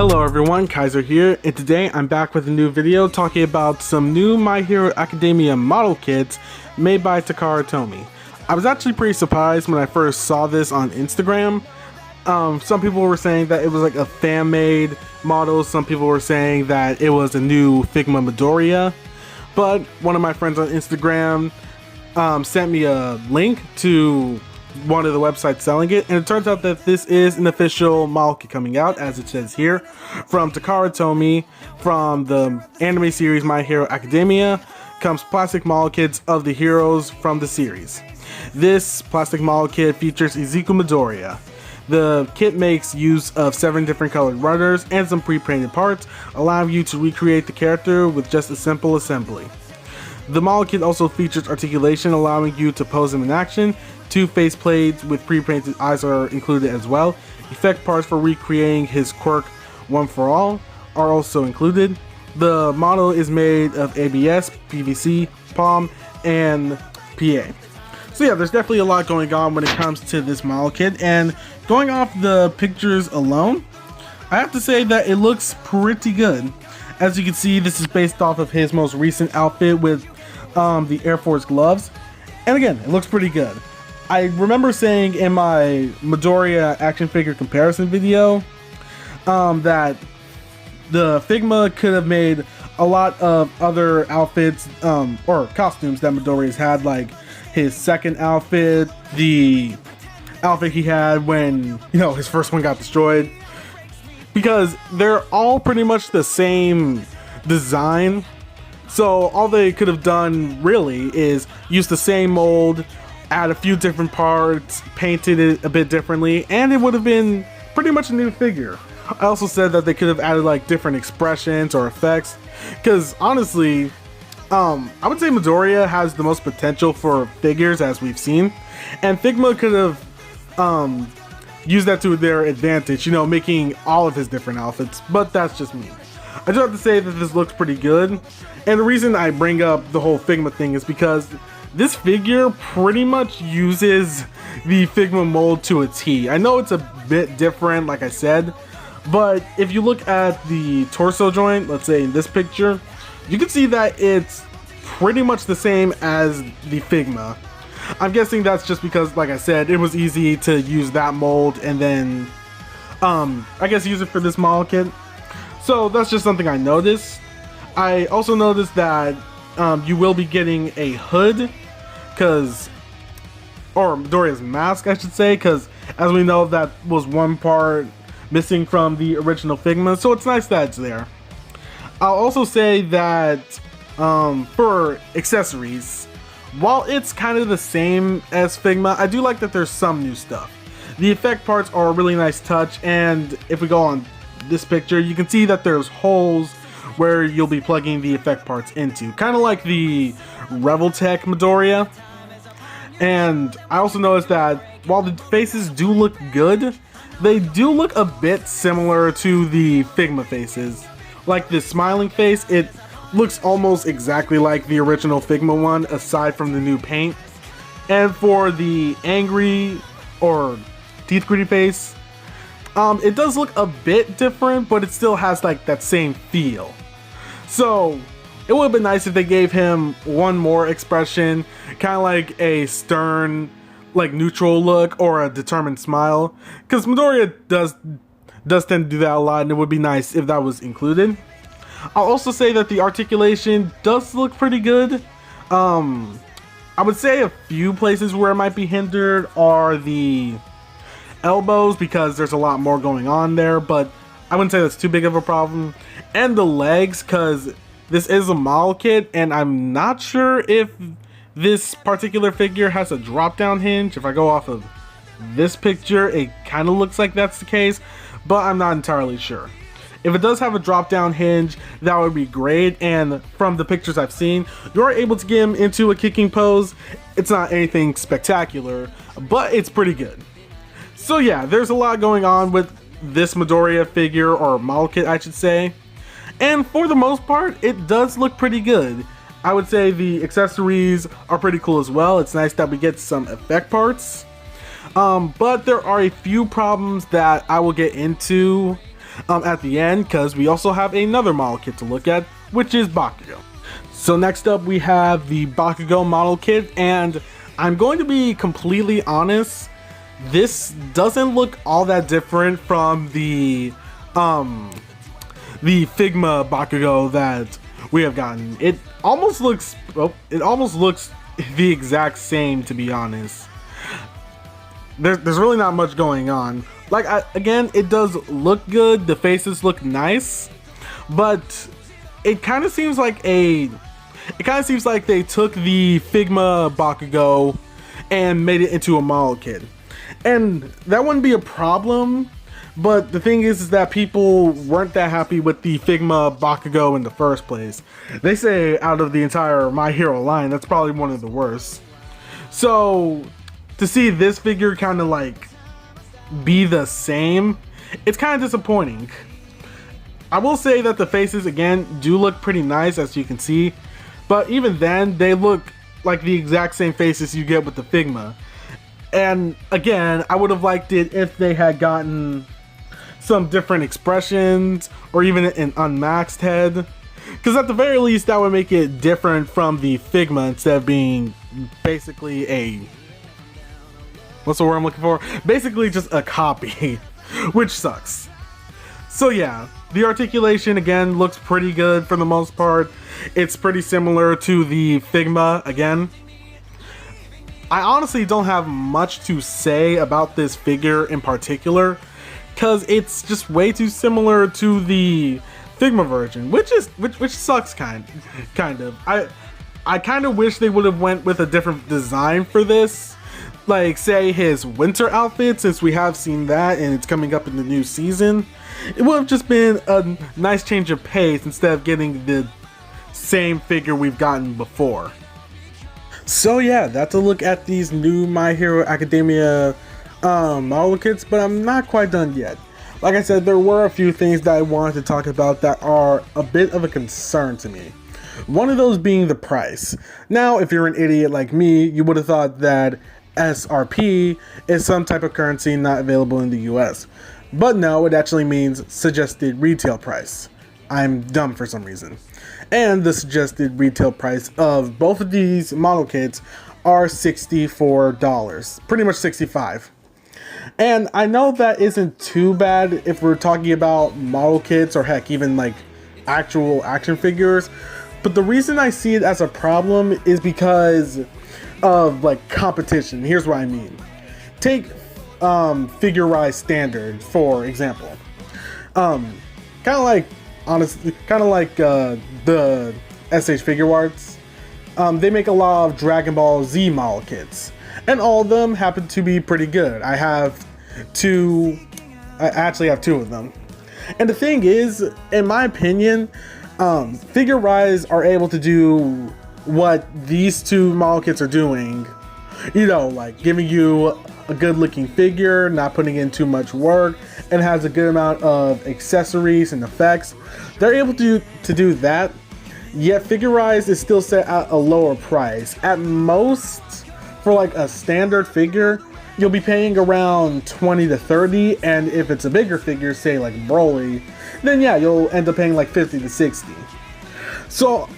Hello everyone, Kaiser here, and today I'm back with a new video talking about some new My Hero Academia model kits made by Takara Tomy. I was actually pretty surprised when I first saw this on Instagram. Some people were saying that it was like a fan-made model, some people were saying that it was a new Figma Midoriya, but one of my friends on Instagram sent me a link to one of the websites selling it, and it turns out that this is an official model kit coming out, as it says here, from Takara Tomy from the anime series My Hero Academia. Comes plastic model kits of the heroes from the series. This plastic model kit features Izuku Midoriya. The kit makes use of 7 different colored runners and some pre-painted parts, allowing you to recreate the character with just a simple assembly. The model kit also features articulation, allowing you to pose him in action. 2 face plates with pre-painted eyes are included as well. Effect parts for recreating his quirk One for All are also included. The model is made of ABS, PVC, POM, and PA. So yeah, there's definitely a lot going on when it comes to this model kit, and going off the pictures alone, I have to say that it looks pretty good. As you can see, this is based off of his most recent outfit with the Air Force gloves, and again, it looks pretty good. I remember saying in my Midoriya action figure comparison video that the Figma could have made a lot of other outfits or costumes that Midoriya's had, like his second outfit, the outfit he had when, his first one got destroyed, because they're all pretty much the same design. So all they could have done really is use the same mold, add a few different parts, painted it a bit differently, and it would have been pretty much a new figure. I also said that they could have added like different expressions or effects, because honestly, I would say Midoriya has the most potential for figures as we've seen, and Figma could have used that to their advantage, making all of his different outfits, but that's just me. I just have to say that this looks pretty good, and the reason I bring up the whole Figma thing is because this figure pretty much uses the Figma mold to a T. I know it's a bit different, like I said, but if you look at the torso joint, let's say in this picture, you can see that it's pretty much the same as the Figma. I'm guessing that's just because, like I said, it was easy to use that mold and then, I guess, use it for this model kit. So that's just something I noticed. I also noticed that you will be getting a hood, or Midoriya's mask, I should say, because as we know, that was one part missing from the original Figma, so it's nice that it's there. I'll also say that for accessories, while it's kind of the same as Figma, I do like that there's some new stuff. The effect parts are a really nice touch, and if we go on this picture, you can see that there's holes where you'll be plugging the effect parts into, kind of like the Reveltech Midoriya. And I also noticed that while the faces do look good, they do look a bit similar to the Figma faces. Like this smiling face, it looks almost exactly like the original Figma one, aside from the new paint. And for the angry or teeth gritty face, it does look a bit different, but it still has like that same feel. So it would have been nice if they gave him one more expression, kind of like a stern, like neutral look or a determined smile, because Midoriya does tend to do that a lot, and it would be nice if that was included. I'll also say that the articulation does look pretty good. I would say a few places where it might be hindered are the elbows, because there's a lot more going on there, but I wouldn't say that's too big of a problem. And the legs, because this is a model kit, and I'm not sure if this particular figure has a drop-down hinge. If I go off of this picture, it kind of looks like that's the case, but I'm not entirely sure. If it does have a drop-down hinge, that would be great, and from the pictures I've seen, you're able to get him into a kicking pose. It's not anything spectacular, but it's pretty good. So yeah, there's a lot going on with this Midoriya figure, or model kit I should say, and for the most part, it does look pretty good. I would say the accessories are pretty cool as well. It's nice that we get some effect parts, but there are a few problems that I will get into at the end, because we also have another model kit to look at, which is Bakugo. So next up we have the Bakugo model kit, and I'm going to be completely honest, this doesn't look all that different from the Figma Bakugo that we have gotten. It almost looks the exact same, to be honest. There's really not much going on. Like, again, it does look good, the faces look nice, but it kind of seems like they took the Figma Bakugo and made it into a model kit. And that wouldn't be a problem, but the thing is that people weren't that happy with the Figma Bakugo in the first place. They say out of the entire My Hero line, that's probably one of the worst. So to see this figure kind of like be the same, it's kind of disappointing. I will say that the faces again do look pretty nice, as you can see, but even then they look like the exact same faces you get with the Figma. And again, I would have liked it if they had gotten some different expressions or even an unmaxed head, because at the very least that would make it different from the Figma instead of being basically a, what's the word I'm looking for? Basically just a copy, which sucks. So yeah, the articulation again looks pretty good for the most part. It's pretty similar to the Figma again. I honestly don't have much to say about this figure in particular, because it's just way too similar to the Figma version, which sucks kind of. I kind of wish they would have went with a different design for this, like say his winter outfit, since we have seen that and it's coming up in the new season. It would have just been a nice change of pace instead of getting the same figure we've gotten before. So yeah, that's a look at these new My Hero Academia model kits, but I'm not quite done yet. Like I said, there were a few things that I wanted to talk about that are a bit of a concern to me. One of those being the price. Now, if you're an idiot like me, you would have thought that SRP is some type of currency not available in the US. But no, it actually means suggested retail price. I'm dumb for some reason. And the suggested retail price of both of these model kits are $64, pretty much $65. And I know that isn't too bad if we're talking about model kits or heck, even like actual action figures. But the reason I see it as a problem is because of like competition. Here's what I mean. Take Figure Rise Standard, for example. Kind of like the SH Figure Arts. They make a lot of Dragon Ball Z model kits, and all of them happen to be pretty good. I actually have two of them. And the thing is, in my opinion, Figure Rise are able to do what these two model kits are doing. You know, like giving you a good looking figure, not putting in too much work, and has a good amount of accessories and effects. They're able to do that, yet Figure Rise is still set at a lower price. At most, for like a standard figure, you'll be paying around 20 to 30, and if it's a bigger figure, say like Broly, then yeah, you'll end up paying like 50 to 60. So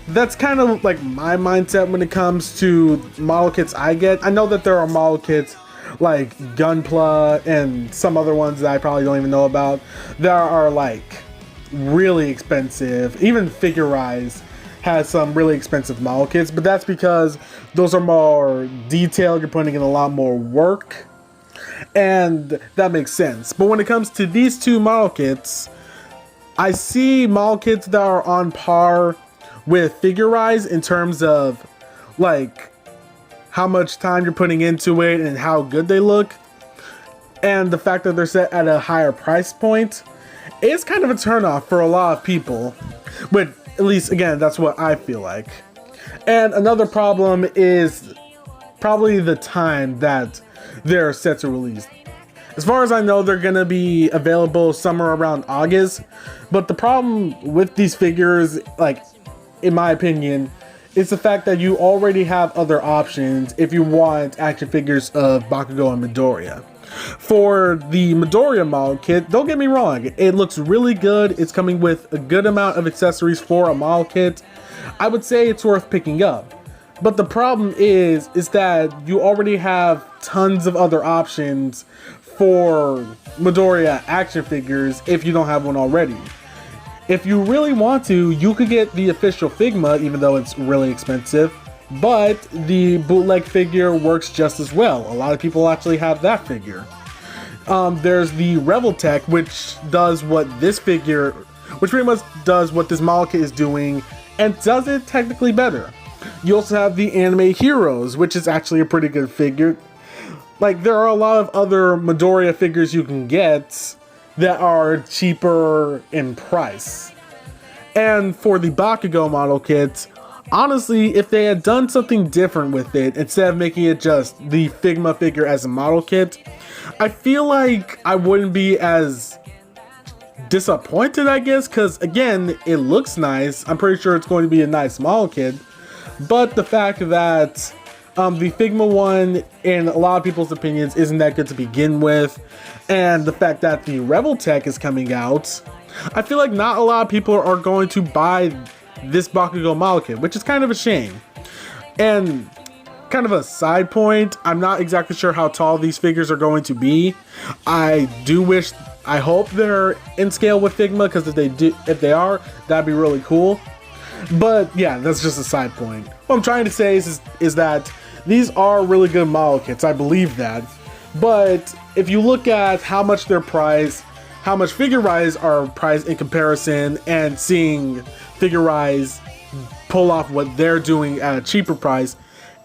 that's kind of like my mindset when it comes to model kits I get. I know that there are model kits like Gunpla and some other ones that I probably don't even know about that are like really expensive. Even Figure Rise has some really expensive model kits, but that's because those are more detailed. You're putting in a lot more work, and that makes sense. But when it comes to these two model kits, I see model kits that are on par with Figure Rise in terms of like how much time you're putting into it and how good they look, and the fact that they're set at a higher price point is kind of a turnoff for a lot of people. But at least, again, that's what I feel like. And another problem is probably the time that they're set to release. As far as I know, they're gonna be available somewhere around August. But the problem with these figures, like in my opinion, is the fact that you already have other options if you want action figures of Bakugo and Midoriya. For the Midoriya model kit, don't get me wrong, it looks really good. It's coming with a good amount of accessories for a model kit. I would say it's worth picking up. But the problem is that you already have tons of other options for Midoriya action figures if you don't have one already. If you really want to, you could get the official Figma, even though it's really expensive, but the bootleg figure works just as well. A lot of people actually have that figure. There's the Revel Tech, which does what this figure, which pretty much does what this model kit is doing, and does it technically better. You also have the Anime Heroes, which is actually a pretty good figure. Like, there are a lot of other Midoriya figures you can get that are cheaper in price. And for the Bakugo model kit, honestly, if they had done something different with it, instead of making it just the Figma figure as a model kit, I feel like I wouldn't be as disappointed, I guess, because again, it looks nice. I'm pretty sure it's going to be a nice model kit, but the fact that the Figma one, in a lot of people's opinions, isn't that good to begin with, and the fact that the Revel Tech is coming out, I feel like not a lot of people are going to buy this Bakugo model kit, which is kind of a shame. And kind of a side point, I'm not exactly sure how tall these figures are going to be. I hope they're in scale with Figma, because if they are, that'd be really cool. But yeah, that's just a side point. What I'm trying to say is that these are really good model kits, I believe that. But if you look at how much they're priced, how much Figure Rise are priced in comparison, and seeing Figure Rise pull off what they're doing at a cheaper price,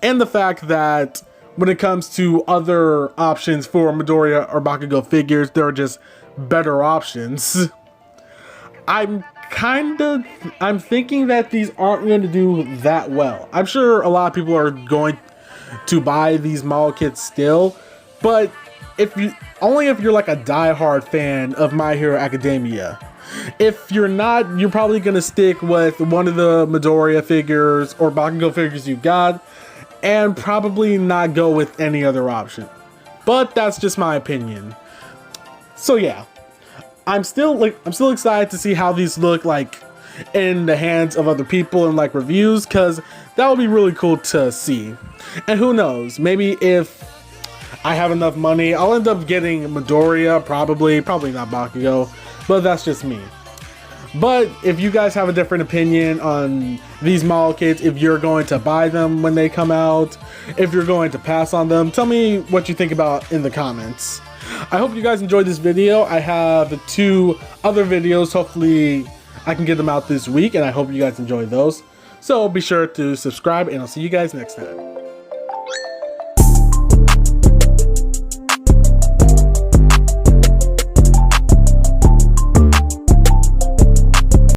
and the fact that when it comes to other options for Midoriya or Bakugo figures, there are just better options. I'm thinking that these aren't going to do that well. I'm sure a lot of people are going to buy these model kits still, but only if you're like a die-hard fan of My Hero Academia. If you're not, you're probably going to stick with one of the Midoriya figures or Bakugo figures you got, and probably not go with any other option. But that's just my opinion. So yeah, I'm still excited to see how these look like in the hands of other people and like reviews, because that would be really cool to see. And who knows, maybe if I have enough money, I'll end up getting Midoriya, probably not Bakugo, but that's just me. But if you guys have a different opinion on these model kits, if you're going to buy them when they come out, if you're going to pass on them, tell me what you think about in the comments. I hope you guys enjoyed this video. I have 2 other videos. Hopefully I can get them out this week, and I hope you guys enjoy those. So be sure to subscribe, and I'll see you guys next time.